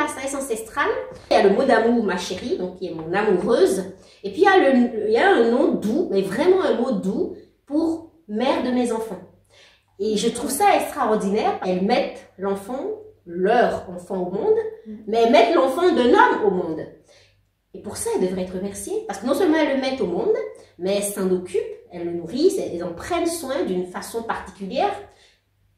la sagesse ancestrale, il y a le mot d'amour, ma chérie, donc qui est mon amoureuse. Et puis il y a un nom doux, mais vraiment un mot doux pour mère de mes enfants. Et je trouve ça extraordinaire. Elles mettent l'enfant, leur enfant au monde, mais elles mettent l'enfant d'un homme au monde. Et pour ça, elles devraient être remerciées. Parce que non seulement elles le mettent au monde, mais elles s'en occupent, elles le nourrissent, elles en prennent soin d'une façon particulière.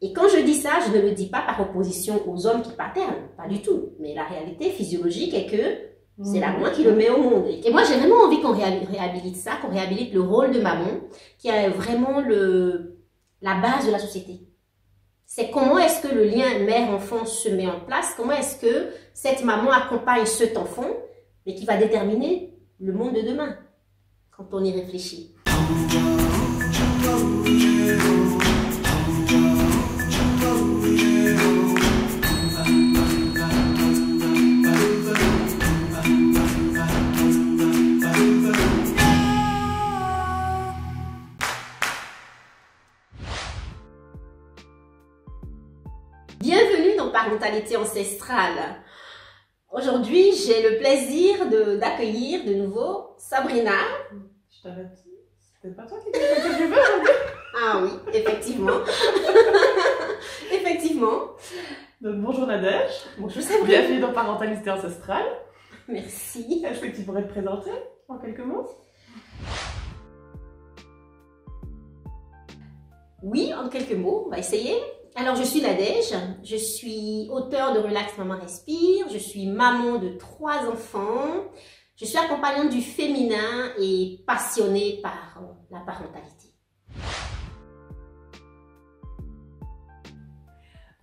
Et quand je dis ça, je ne le dis pas par opposition aux hommes qui paternent, pas du tout. Mais la réalité physiologique est que c'est la maman qui le met au monde. Et moi, j'ai vraiment envie qu'on réhabilite ça, qu'on réhabilite le rôle de maman, qui est vraiment la base de la société. C'est comment est-ce que le lien mère-enfant se met en place, comment est-ce que cette maman accompagne cet enfant, mais qui va déterminer le monde de demain, quand on y réfléchit. Bienvenue dans Parentalité ancestrale. Aujourd'hui, j'ai le plaisir d'accueillir de nouveau Sabrina. Je t'arrête. C'était pas toi qui disais que je veux aujourd'hui. Ah oui, effectivement. Effectivement. Donc bonjour Nadège. Bonjour Sabrina. Bienvenue dans Parentalité ancestrale. Merci. Est-ce que tu pourrais te présenter en quelques mots? Oui, en quelques mots, on va essayer. Alors, je suis Nadège, je suis auteure de Relax Maman Respire, je suis maman de 3 enfants, je suis accompagnante du féminin et passionnée par la parentalité.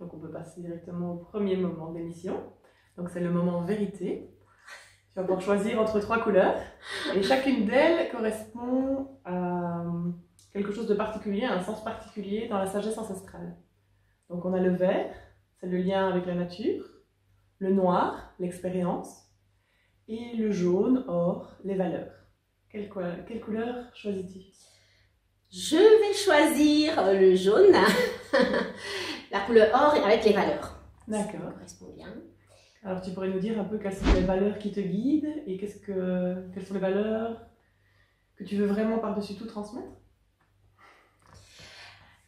Donc on peut passer directement au premier moment de l'émission. Donc c'est le moment vérité. Tu vas pouvoir choisir entre 3 couleurs et chacune d'elles correspond à quelque chose de particulier, à un sens particulier dans la sagesse ancestrale. Donc on a le vert, c'est le lien avec la nature, le noir, l'expérience, et le jaune, or, les valeurs. Quelle couleur choisis-tu? Je vais choisir le jaune, la couleur or avec les valeurs. D'accord. Ça correspond bien. Alors tu pourrais nous dire un peu quelles sont les valeurs qui te guident et quelles sont les valeurs que tu veux vraiment par-dessus tout transmettre?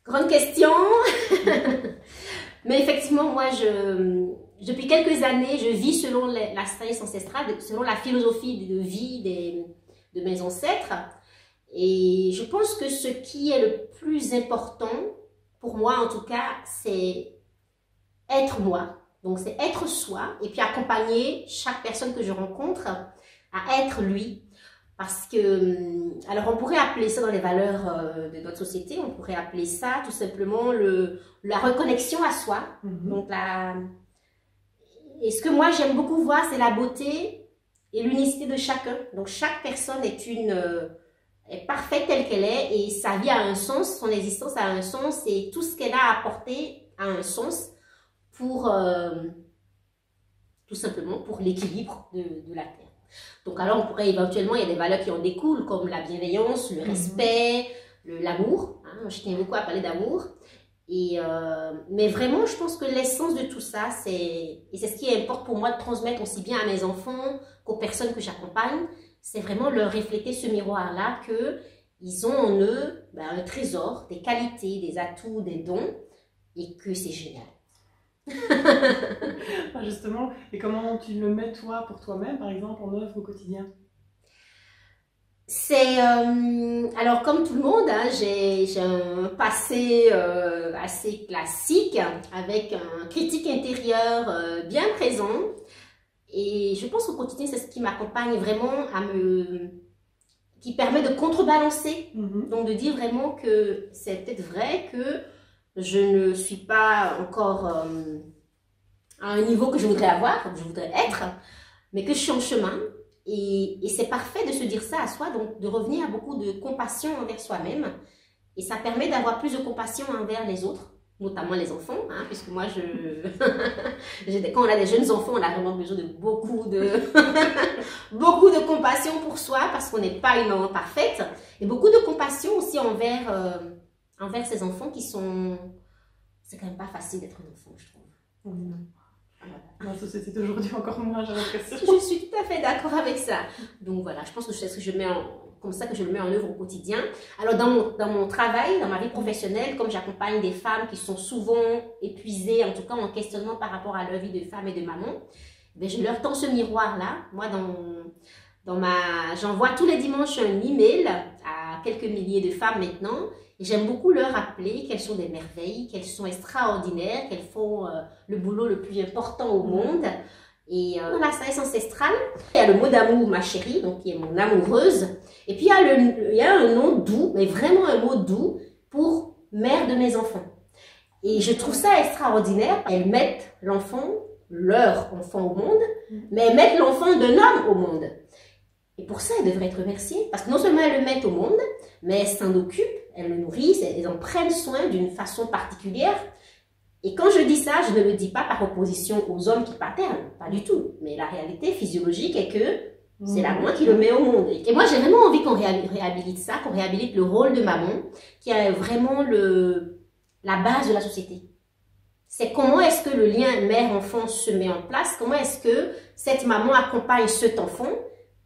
Grande question. Mais effectivement, moi, depuis quelques années, je vis selon la sagesse ancestrale, selon la philosophie de vie de mes ancêtres. Et je pense que ce qui est le plus important, pour moi en tout cas, c'est être moi. Donc, c'est être soi et puis accompagner chaque personne que je rencontre à être lui. Parce que, alors on pourrait appeler ça dans les valeurs de notre société, on pourrait appeler ça tout simplement la reconnexion à soi. Donc et ce que moi j'aime beaucoup voir, c'est la beauté et l'unicité de chacun. Donc chaque personne est parfaite telle qu'elle est et sa vie a un sens, son existence a un sens et tout ce qu'elle a à apporter a un sens pour tout simplement pour l'équilibre de la Terre. Donc alors on pourrait éventuellement, il y a des valeurs qui en découlent comme la bienveillance, le respect, l'amour. Hein, je tiens beaucoup à parler d'amour. Mais vraiment, je pense que l'essence de tout ça, et c'est ce qui importe pour moi de transmettre aussi bien à mes enfants qu'aux personnes que j'accompagne, c'est vraiment leur refléter ce miroir-là qu'ils ont en eux un trésor, des qualités, des atouts, des dons et que c'est génial. Justement, et comment tu le mets toi pour toi-même, par exemple, en œuvre au quotidien? C'est alors comme tout le monde, hein, j'ai un passé assez classique avec un critique intérieur bien présent et je pense qu'au quotidien c'est ce qui m'accompagne vraiment qui permet de contrebalancer, donc de dire vraiment que c'est peut-être vrai que je ne suis pas encore à un niveau que je voudrais avoir, que je voudrais être, mais que je suis en chemin. Et c'est parfait de se dire ça à soi, donc de revenir à beaucoup de compassion envers soi-même. Et ça permet d'avoir plus de compassion envers les autres, notamment les enfants, hein, puisque moi, quand on a des jeunes enfants, on a vraiment besoin de beaucoup de compassion pour soi, parce qu'on n'est pas une maman parfaite. Et beaucoup de compassion aussi envers ces enfants qui sont... C'est quand même pas facile d'être un enfant, je trouve. Dans la société d'aujourd'hui, encore moins, j'ai l'impression. Je suis tout à fait d'accord avec ça. Donc voilà, je pense que c'est ce que je mets comme ça que je le mets en œuvre au quotidien. Alors dans mon travail, dans ma vie professionnelle, comme j'accompagne des femmes qui sont souvent épuisées, en tout cas en questionnement par rapport à leur vie de femme et de maman, ben je leur tends ce miroir-là. Moi, j'envoie tous les dimanches un email à quelques milliers de femmes maintenant. Et j'aime beaucoup leur rappeler qu'elles sont des merveilles, qu'elles sont extraordinaires, qu'elles font le boulot le plus important au monde. Et dans la sagesse ancestrale, il y a le mot d'amour, ma chérie, donc qui est mon amoureuse. Et puis il y a un nom doux, mais vraiment un mot doux pour mère de mes enfants. Et je trouve ça extraordinaire. Elles mettent leur enfant au monde, mais elles mettent l'enfant d'un homme au monde. Et pour ça, elles devraient être remerciées, parce que non seulement elles le mettent au monde, mais elles s'en occupent, elles le nourrissent, elles en prennent soin d'une façon particulière. Et quand je dis ça, je ne le dis pas par opposition aux hommes qui paternent, pas du tout. Mais la réalité physiologique est que c'est la maman qui le met au monde. Et moi, j'ai vraiment envie qu'on réhabilite ça, qu'on réhabilite le rôle de maman, qui est vraiment la base de la société. C'est comment est-ce que le lien mère-enfant se met en place, comment est-ce que cette maman accompagne cet enfant,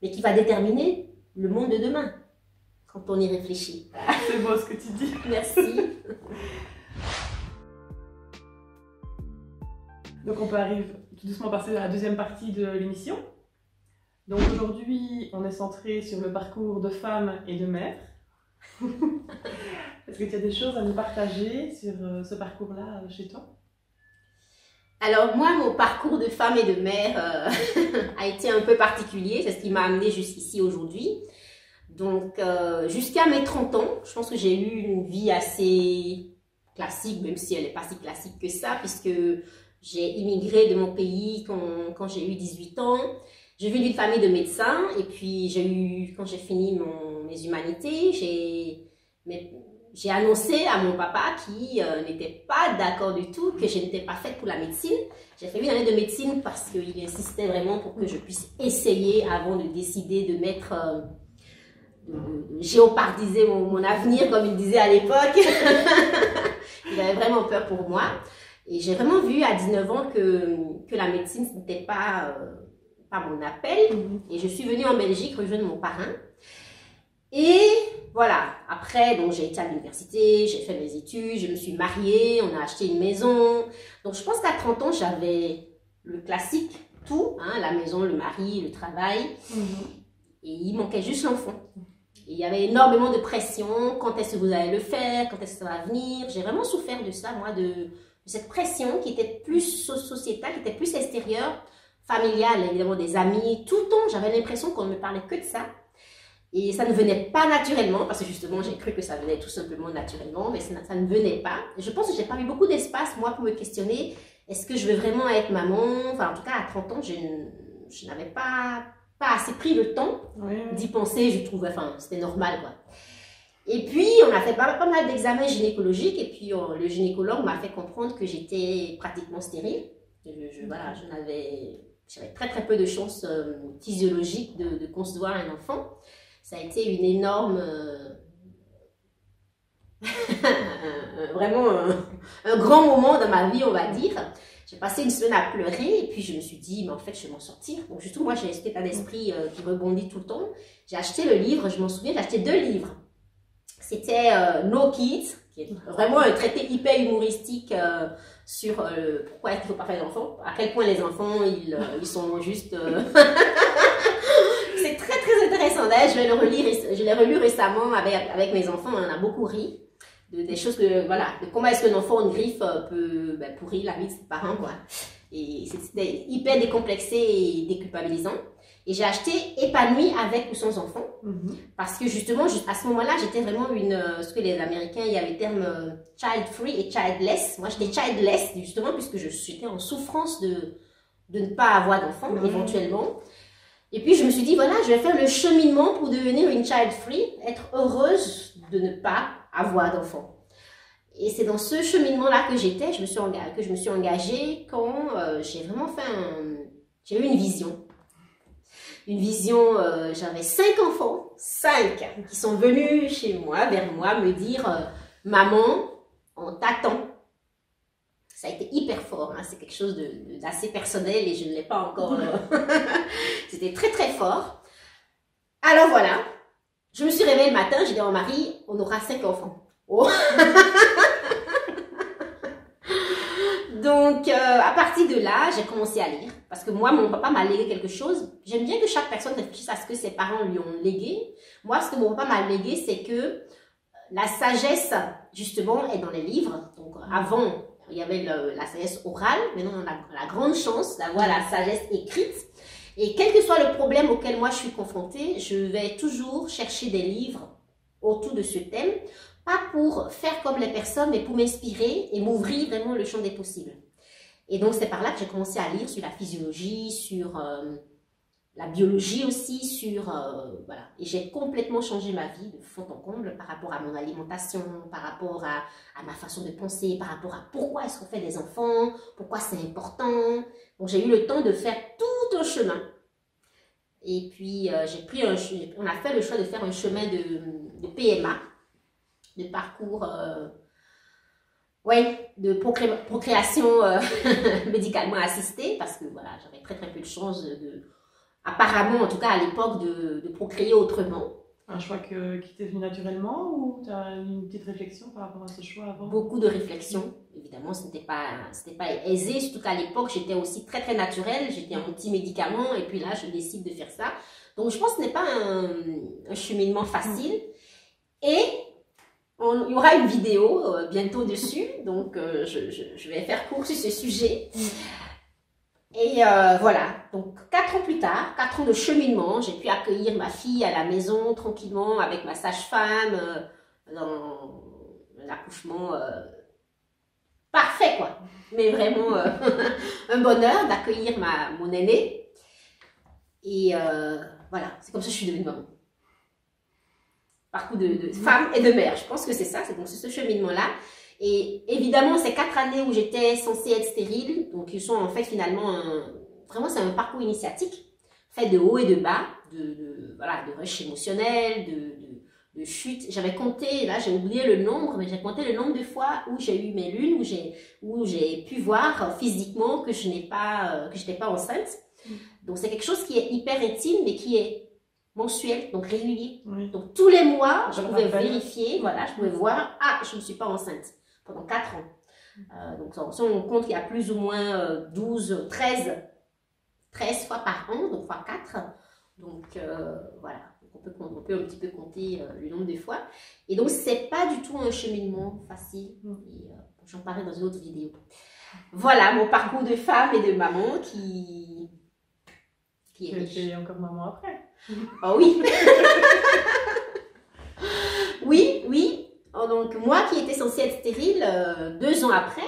mais qui va déterminer le monde de demain, quand on y réfléchit. C'est beau ce que tu dis. Merci. Donc on peut arriver tout doucement passer à la deuxième partie de l'émission. Donc aujourd'hui, on est centré sur le parcours de femme et de mère. Est-ce que tu as des choses à nous partager sur ce parcours-là chez toi? Alors moi, mon parcours de femme et de mère a été un peu particulier. C'est ce qui m'a amenée jusqu'ici aujourd'hui. Donc jusqu'à mes 30 ans, je pense que j'ai eu une vie assez classique, même si elle n'est pas si classique que ça, puisque j'ai immigré de mon pays quand j'ai eu 18 ans. J'ai vu d'une famille de médecins et puis quand j'ai fini mes humanités, j'ai annoncé à mon papa qui n'était pas d'accord du tout que je n'étais pas faite pour la médecine. J'ai fait une année de médecine parce qu'il insistait vraiment pour que je puisse essayer avant de décider de mettre, de géopardiser mon avenir, comme il disait à l'époque. Il avait vraiment peur pour moi. Et j'ai vraiment vu à 19 ans que la médecine, ce n'était pas mon appel. Et je suis venue en Belgique rejoindre mon parrain. Et voilà, après, donc j'ai été à l'université, j'ai fait mes études, je me suis mariée, on a acheté une maison. Donc je pense qu'à 30 ans, j'avais le classique, tout, hein, la maison, le mari, le travail. Et il manquait juste l'enfant. Et il y avait énormément de pression, quand est-ce que vous allez le faire, quand est-ce que ça va venir. J'ai vraiment souffert de ça, moi, de cette pression qui était plus sociétale, qui était plus extérieure, familiale, évidemment des amis. Tout le temps, j'avais l'impression qu'on ne me parlait que de ça. Et ça ne venait pas naturellement, parce que justement, j'ai cru que ça venait tout simplement naturellement, mais ça ne venait pas. Et je pense que je n'ai pas eu beaucoup d'espace, moi, pour me questionner, est-ce que je veux vraiment être maman? Enfin, en tout cas, à 30 ans, je n'avais pas assez pris le temps d'y penser, je trouvais, enfin, c'était normal, quoi. Et puis, on a fait pas mal d'examens gynécologiques, et puis le gynécologue m'a fait comprendre que j'étais pratiquement stérile. Voilà, j'avais très très peu de chances physiologiques de concevoir un enfant. Ça a été une énorme, vraiment un grand moment dans ma vie, on va dire. J'ai passé une semaine à pleurer et puis je me suis dit, mais en fait, je vais m'en sortir. Donc, justement, moi, j'ai cet état d'esprit qui rebondit tout le temps. J'ai acheté le livre, je m'en souviens, j'ai acheté 2 livres. C'était No Kids, qui est vraiment un traité hyper humoristique sur pourquoi est-ce qu'il ne faut pas faire d'enfants, à quel point les enfants, ils sont juste... C'est très très intéressant. D'ailleurs, je l'ai relu récemment avec mes enfants, on en a beaucoup ri. Des choses que, voilà, de comment est-ce qu'un enfant en griffe peut pourrir la vie de ses parents, quoi. Et c'était hyper décomplexé et déculpabilisant. Et j'ai acheté Épanouie avec ou sans enfant. Parce que justement, à ce moment-là, j'étais vraiment ce que les Américains, il y avait le terme child free et childless. Moi, j'étais childless, justement, puisque j'étais en souffrance de ne pas avoir d'enfant, éventuellement. Et puis, je me suis dit, voilà, je vais faire le cheminement pour devenir une child free, être heureuse de ne pas avoir d'enfant. Et c'est dans ce cheminement-là que je me suis engagée quand j'ai vraiment j'ai eu une vision. Une vision, j'avais 5 enfants, 5, qui sont venus vers moi, me dire, maman, on t'attend. ça a été hyper fort. Hein. C'est quelque chose d'assez personnel et je ne l'ai pas encore. C'était très très fort. Alors voilà, je me suis réveillée le matin, j'ai dit à mon mari, on aura 5 enfants. Oh. Donc, à partir de là, j'ai commencé à lire. Parce que moi, mon papa m'a légué quelque chose. J'aime bien que chaque personne réfléchisse à ce que ses parents lui ont légué. Moi, ce que mon papa m'a légué, c'est que la sagesse, justement, est dans les livres. Donc, avant, il y avait la sagesse orale. Maintenant, on a la grande chance d'avoir la sagesse écrite. Et quel que soit le problème auquel moi je suis confrontée, je vais toujours chercher des livres autour de ce thème. Pas pour faire comme les personnes, mais pour m'inspirer et m'ouvrir vraiment le champ des possibles. Et donc, c'est par là que j'ai commencé à lire sur la physiologie, sur la biologie aussi, sur... voilà. Et j'ai complètement changé ma vie de fond en comble par rapport à mon alimentation, par rapport à ma façon de penser, par rapport à pourquoi est-ce qu'on fait des enfants, pourquoi c'est important. Donc, j'ai eu le temps de faire tout un chemin. Et puis, on a fait le choix de faire un chemin de PMA, de parcours, de procréation médicalement assistée, parce que voilà, j'avais très très peu de chance apparemment en tout cas à l'époque, de procréer autrement. Un choix qui t'est venu naturellement ou tu as une petite réflexion par rapport à ce choix avant? Beaucoup de réflexion, évidemment, ce n'était pas aisé, surtout qu'à l'époque j'étais aussi très très naturelle, j'étais un petit médicament et puis là je décide de faire ça. Donc je pense que ce n'est pas un cheminement facile. Et il y aura une vidéo bientôt dessus, donc je vais faire court sur ce sujet. Et voilà, donc 4 ans plus tard, 4 ans de cheminement, j'ai pu accueillir ma fille à la maison tranquillement avec ma sage-femme dans l'accouchement parfait quoi. Mais vraiment un bonheur d'accueillir mon aînée. Et voilà, c'est comme ça que je suis devenue maman. Parcours de femme et de mère. Je pense que c'est ça, c'est donc ce cheminement-là. Et évidemment, ces 4 années où j'étais censée être stérile, donc ils sont en fait finalement, vraiment c'est un parcours initiatique, fait de haut et de bas, voilà, de rush émotionnel, de chute. J'avais compté, là j'ai oublié le nombre, mais j'ai compté le nombre de fois où j'ai eu mes lunes, où j'ai pu voir physiquement que je n'étais pas enceinte. Donc c'est quelque chose qui est hyper intime, mais qui est mensuel, donc régulier. Oui. Donc tous les mois, je pouvais vérifier, voilà, je pouvais voir, ah, je ne suis pas enceinte pendant 4 ans. Donc si on compte, il y a plus ou moins 13 fois par an, donc fois 4. Donc voilà, donc on peut un petit peu compter le nombre de fois. Et donc c'est pas du tout un cheminement facile. Et j'en parlerai dans une autre vidéo. Voilà mon parcours de femme et de maman qui est riche. Tu es encore maman après. Oh oui. Oui. Donc moi qui étais censée être stérile, 2 ans après,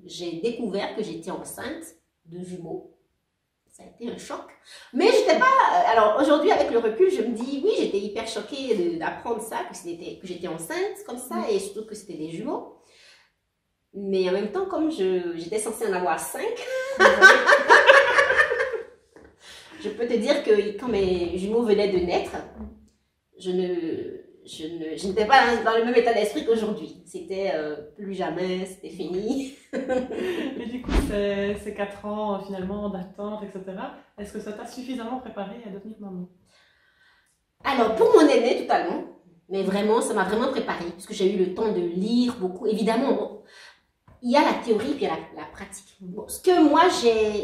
j'ai découvert que j'étais enceinte de jumeaux. Ça a été un choc. Mais j'étais pas... Alors aujourd'hui avec le recul, je me dis, oui, j'étais hyper choquée d'apprendre ça, que j'étais enceinte comme ça, et surtout que c'était des jumeaux. Mais en même temps, comme j'étais censée en avoir 5, je peux te dire que quand mes jumeaux venaient de naître, je n'étais pas dans le même état d'esprit qu'aujourd'hui. C'était plus jamais, c'était fini. Mais du coup, ces 4 ans finalement d'attente, etc., est-ce que ça t'a suffisamment préparé à devenir maman? Alors, pour mon aîné, totalement. Mais vraiment, ça m'a vraiment préparée, parce que j'ai eu le temps de lire beaucoup. Évidemment, il y a la théorie puis il y a la pratique. Bon, ce que moi,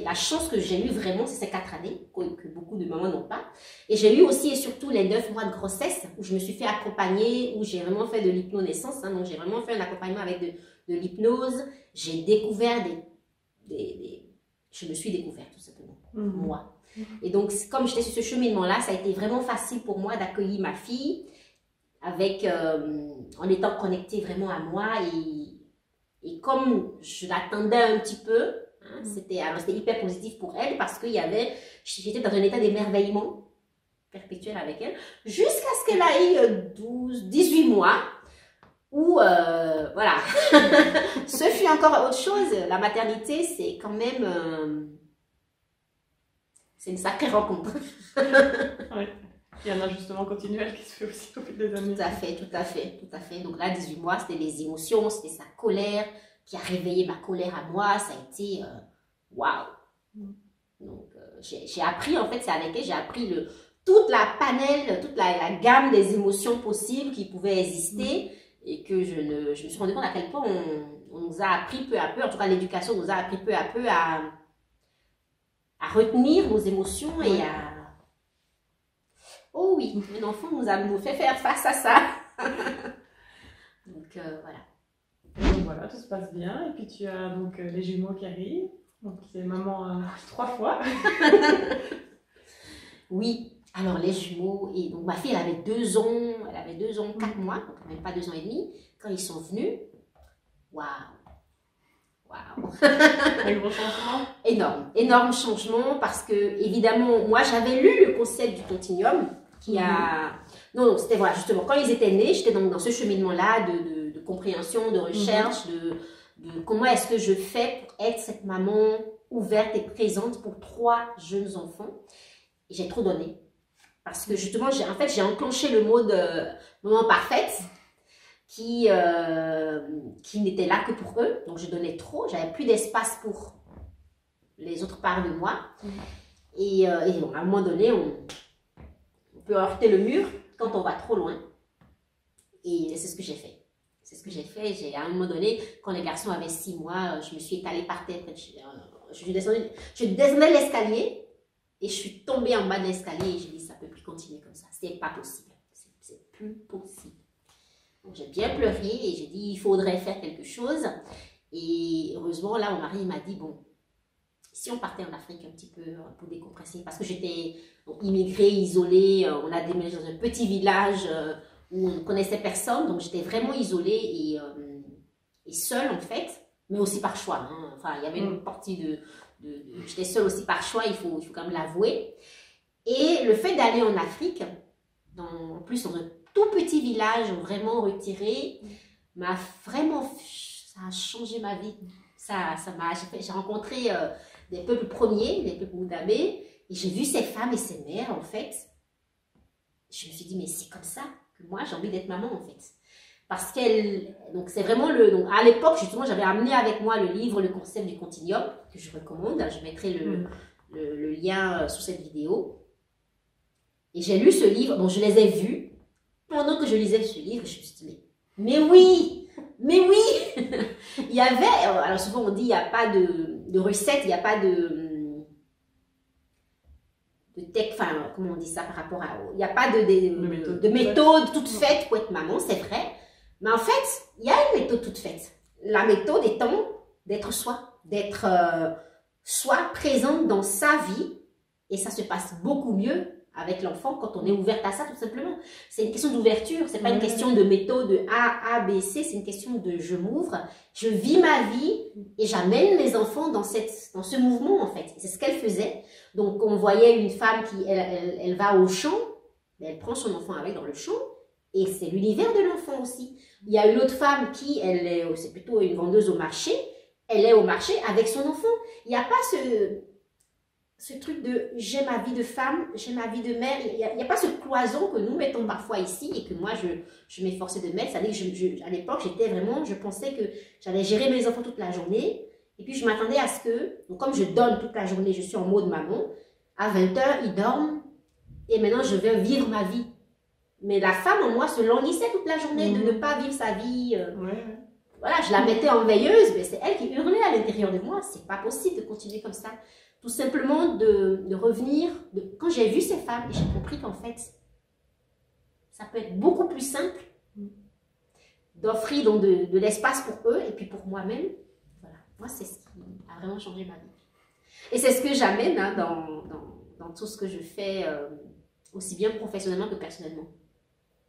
la chance que j'ai eu vraiment, c'est ces 4 années, que beaucoup de mamans n'ont pas. Et j'ai eu aussi et surtout les 9 mois de grossesse, où je me suis fait accompagner, où j'ai vraiment fait de l'hypnonaissance. Hein, donc, j'ai vraiment fait un accompagnement avec de l'hypnose. J'ai découvert je me suis découverte, tout simplement, moi. Et donc, comme j'étais sur ce cheminement-là, ça a été vraiment facile pour moi d'accueillir ma fille, en étant connectée vraiment à moi. Et comme je l'attendais un petit peu, hein, c'était hyper positif pour elle parce que j'étais dans un état d'émerveillement perpétuel avec elle, jusqu'à ce qu'elle ait 18 mois, où, voilà, ce fut encore autre chose. La maternité, c'est quand même, c'est une sacrée rencontre. Oui. Il y a un ajustement continuel qui se fait aussi au fil des années. Tout à fait. Donc là, 18 mois, c'était les émotions, c'était sa colère, qui a réveillé ma colère à moi, ça a été waouh. Donc, j'ai appris, en fait, c'est avec elle, j'ai appris toute la panel, toute la gamme des émotions possibles qui pouvaient exister et que je me suis rendu compte à quel point on nous a appris peu à peu, en tout cas l'éducation nous a appris peu à peu à retenir nos émotions et à... Oh oui, un enfant nous fait faire face à ça. Donc voilà. Donc voilà, tout se passe bien. Et puis tu as donc les jumeaux qui arrivent. Donc c'est maman 3 fois. Oui, alors les jumeaux, et donc ma fille elle avait 2 ans, 4 mois, donc même pas 2 ans et demi, quand ils sont venus. Waouh! Waouh! Un gros changement. Énorme changement parce que évidemment, moi j'avais lu le concept du continuum qui a... Non, c'était voilà, justement, quand ils étaient nés, j'étais dans ce cheminement-là de compréhension, de recherche, de comment est-ce que je fais pour être cette maman ouverte et présente pour 3 jeunes enfants. Et j'ai trop donné. Parce que justement, j'ai enclenché le mode maman parfaite qui n'était là que pour eux. Donc, je donnais trop. J'avais plus d'espace pour les autres parts de moi. Et à un moment donné, on peut heurter le mur quand on va trop loin. Et c'est ce que j'ai fait. C'est ce que j'ai fait. À un moment donné, quand les garçons avaient 6 mois, je me suis étalée par terre. Je descendais l'escalier et je suis tombée en bas de l'escalier et j'ai dit, ça ne peut plus continuer comme ça. C'est pas possible. C'est plus possible. Donc j'ai bien pleuré et j'ai dit, il faudrait faire quelque chose. Et heureusement, là, mon mari m'a dit, bon, si on partait en Afrique un petit peu pour décompresser, parce que j'étais immigrée, isolée, on a déménagé dans un petit village où on ne connaissait personne, donc j'étais vraiment isolée et seule en fait, mais aussi par choix. Hein. Enfin, il y avait une partie j'étais seule aussi par choix, il faut quand même l'avouer. Et le fait d'aller en Afrique, en plus dans un tout petit village vraiment retiré, m'a vraiment, ça a changé ma vie. J'ai rencontré des peuples premiers, des peuples Moudabé, et j'ai vu ces femmes et ces mères en fait. Je me suis dit, mais c'est comme ça que moi j'ai envie d'être maman en fait. Parce donc c'est vraiment donc à l'époque justement j'avais amené avec moi le livre, le concept du continuum, que je recommande, je mettrai le lien sous cette vidéo. Et j'ai lu ce livre, donc je les ai vus. Pendant que je lisais ce livre, je me suis dit, mais oui, il y avait, alors souvent on dit il n'y a pas de recette, il n'y a pas de tech, enfin comment on dit ça par rapport à, il n'y a pas de méthode toute faite pour être maman, c'est vrai. Mais en fait, il y a une méthode toute faite. La méthode étant d'être soi présente dans sa vie. Et ça se passe beaucoup mieux avec l'enfant quand on est ouverte à ça, tout simplement. C'est une question d'ouverture. C'est pas une question de méthode de A, B, C. C'est une question de je m'ouvre, je vis ma vie et j'amène mes enfants dans ce mouvement, en fait. C'est ce qu'elle faisait. Donc, on voyait une femme qui, elle va au champ. Elle prend son enfant avec dans le champ. Et c'est l'univers de l'enfant aussi. Il y a une autre femme qui, c'est plutôt une vendeuse au marché. Elle est au marché avec son enfant. Il n'y a pas ce truc de j'ai ma vie de femme, j'ai ma vie de mère. Il n'y a pas ce cloison que nous mettons parfois ici et que moi je m'efforçais de mettre. C'est-à-dire que à l'époque, je pensais que j'allais gérer mes enfants toute la journée. Et puis je m'attendais à ce que, donc comme je donne toute la journée, je suis en mode maman, à 20 h, ils dorment. Et maintenant, je vais vivre ma vie. Mais la femme en moi se languissait toute la journée de ne pas vivre sa vie. Voilà, je la mettais en veilleuse, mais c'est elle qui hurlait à l'intérieur de moi. C'est pas possible de continuer comme ça. Tout simplement de revenir. Quand j'ai vu ces femmes, j'ai compris qu'en fait, ça peut être beaucoup plus simple d'offrir donc de l'espace pour eux et puis pour moi-même. Voilà, moi c'est ce qui a vraiment changé ma vie. Et c'est ce que j'amène hein, dans tout ce que je fais, aussi bien professionnellement que personnellement.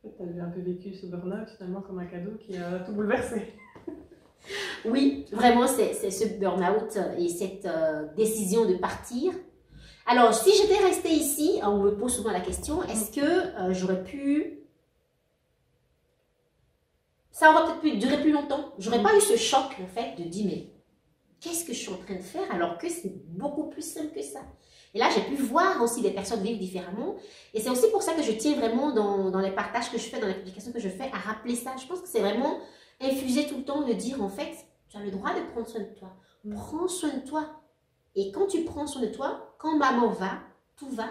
Tu as un peu vécu ce burn-out finalement comme un cadeau qui a tout bouleversé. Oui, vraiment, c'est ce burn-out et cette décision de partir. Alors, si j'étais restée ici, on me pose souvent la question, est-ce que j'aurais pu... Ça aurait peut-être pu durer plus longtemps. J'aurais pas eu ce choc, en fait, de dire, mais qu'est-ce que je suis en train de faire alors que c'est beaucoup plus simple que ça. Et là, j'ai pu voir aussi des personnes vivre différemment. Et c'est aussi pour ça que je tiens vraiment dans les partages que je fais, dans les publications que je fais, à rappeler ça. Je pense que c'est vraiment infusé tout le temps de dire, en fait, Tu as le droit de prendre soin de toi. Prends soin de toi. Et quand tu prends soin de toi, quand maman va, tout va.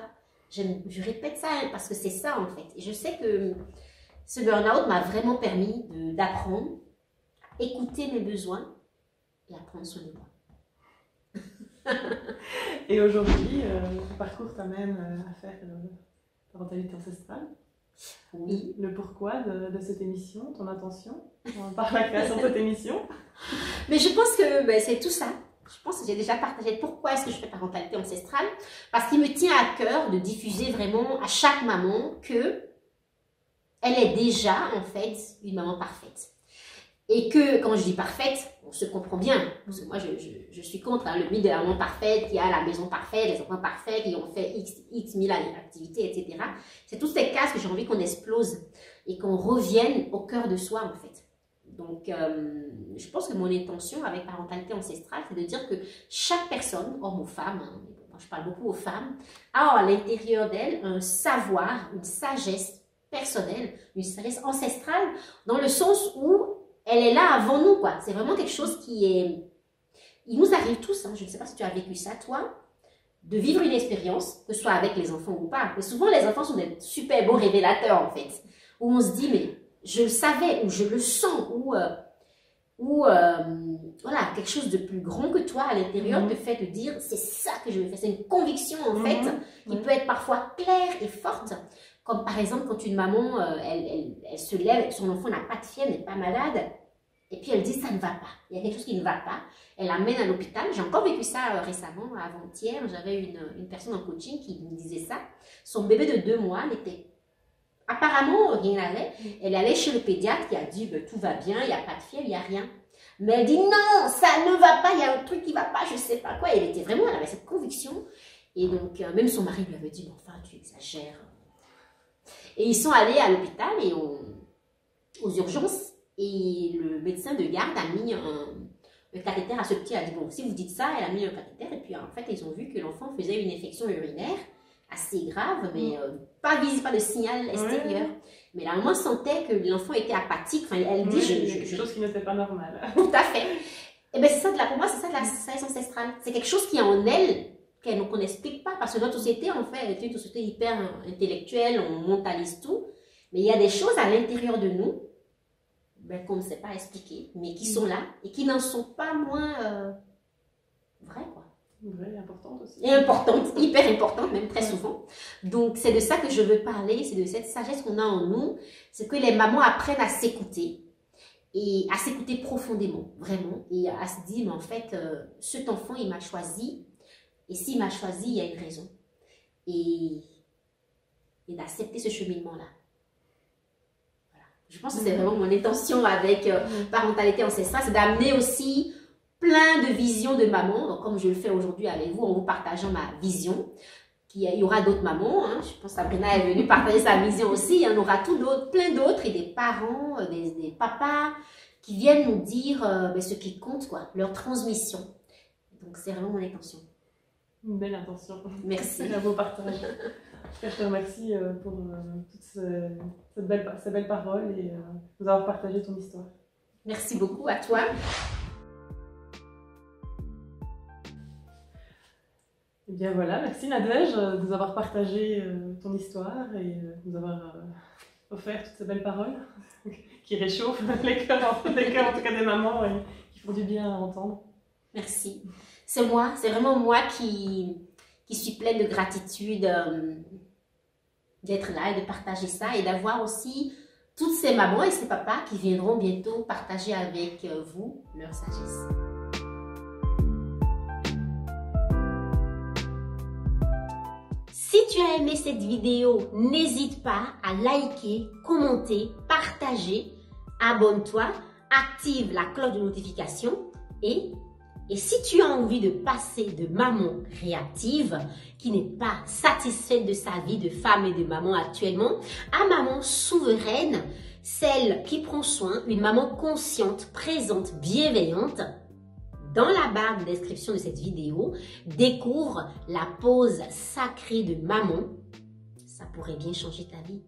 Je répète ça parce que c'est ça en fait. Et je sais que ce burn-out m'a vraiment permis d'apprendre, à écouter mes besoins et à prendre soin de moi. Et aujourd'hui, ton parcours t'amène à faire parentalité ancestrale. Oui. Le pourquoi de cette émission, ton intention par la création de cette émission. Mais je pense que c'est tout ça. Je pense que j'ai déjà partagé pourquoi est-ce que je fais parentalité ancestrale. Parce qu'il me tient à cœur de diffuser vraiment à chaque maman que elle est déjà en fait une maman parfaite. Et que quand je dis parfaite, on se comprend bien. Parce que moi, je suis contre le mythe de la maman parfaite, qui a la maison parfaite, les enfants parfaits, qui ont fait X mille activités, etc. C'est toutes ces cases que j'ai envie qu'on explose et qu'on revienne au cœur de soi, en fait. Donc, je pense que mon intention avec parentalité ancestrale, c'est de dire que chaque personne, homme ou femme, hein, moi je parle beaucoup aux femmes, a à l'intérieur d'elle un savoir, une sagesse personnelle, une sagesse ancestrale, dans le sens où elle est là avant nous, quoi. C'est vraiment quelque chose qui est... Il nous arrive tous, hein, je ne sais pas si tu as vécu ça, toi, de vivre une expérience, que ce soit avec les enfants ou pas. Mais souvent, les enfants sont des super beaux révélateurs, en fait. Où on se dit, mais je le savais, ou je le sens, ou voilà, quelque chose de plus grand que toi à l'intérieur te fait te dire, c'est ça que je veux faire. C'est une conviction, en fait, qui peut être parfois claire et forte. Comme par exemple, quand une maman, elle se lève, son enfant n'a pas de fièvre, n'est pas malade, et puis elle dit, ça ne va pas. Il y a quelque chose qui ne va pas. Elle l'amène à l'hôpital. J'ai encore vécu ça récemment, avant-hier. J'avais une personne en coaching qui me disait ça. Son bébé de 2 mois n'était... Apparemment, rien n'allait. Elle allait chez le pédiatre qui a dit, tout va bien, il n'y a pas de fièvre, il n'y a rien. Mais elle dit, non, ça ne va pas, il y a un truc qui ne va pas, je ne sais pas quoi. Elle était vraiment, elle avait cette conviction. Et donc, même son mari lui avait dit, mais enfin, tu exagères. Et ils sont allés à l'hôpital et aux urgences. Et le médecin de garde a mis un cathéter à ce petit. Elle a dit, bon, si vous dites ça, elle a mis un cathéter. Et puis, en fait, ils ont vu que l'enfant faisait une infection urinaire assez grave, mais pas visible, pas de signal extérieur. Mais la maman sentait que l'enfant était apathique. Enfin, elle dit, quelque chose qui n'était pas normal. Tout à fait. Et bien, c'est ça, pour moi, c'est ça de la sagesse ancestrale. C'est quelque chose qui est en elle, qu'on n'explique pas. Parce que notre société, en fait, est une société hyper intellectuelle, on mentalise tout. Mais il y a des choses à l'intérieur de nous qu'on ne sait pas expliquer, mais qui sont là et qui n'en sont pas moins vraies, quoi. Vraies et importantes aussi. Et importantes, hyper importantes, même très souvent. Donc, c'est de ça que je veux parler, c'est de cette sagesse qu'on a en nous, c'est que les mamans apprennent à s'écouter et à s'écouter profondément, vraiment, et à se dire, mais en fait, cet enfant, il m'a choisi, et s'il m'a choisi, il y a une raison. Et d'accepter ce cheminement-là. Je pense que c'est vraiment mon intention avec parentalité ancestrale, c'est d'amener aussi plein de visions de maman, donc comme je le fais aujourd'hui avec vous, en vous partageant ma vision. Il y aura d'autres mamans, hein. Je pense que Sabrina est venue partager sa vision aussi, il y en aura plein d'autres, et des parents, des papas qui viennent nous dire ce qui compte, quoi, leur transmission. Donc c'est vraiment mon intention. Une belle intention. Merci. Un beau partage. Je te remercie pour toutes ces belles paroles et nous avoir partagé ton histoire. Merci beaucoup à toi. Et bien voilà, merci Nadège de nous avoir partagé ton histoire et de nous avoir offert toutes ces belles paroles qui réchauffent les cœurs, en tout cas des mamans, et qui font du bien à entendre. Merci. C'est moi, c'est vraiment moi qui suis pleine de gratitude d'être là et de partager ça et d'avoir aussi toutes ces mamans et ces papas qui viendront bientôt partager avec vous leur sagesse. Si tu as aimé cette vidéo, n'hésite pas à liker, commenter, partager, abonne-toi, active la cloche de notification et si tu as envie de passer de maman réactive, qui n'est pas satisfaite de sa vie de femme et de maman actuellement, à maman souveraine, celle qui prend soin, une maman consciente, présente, bienveillante, dans la barre de description de cette vidéo, découvre la pause sacrée de maman. Ça pourrait bien changer ta vie.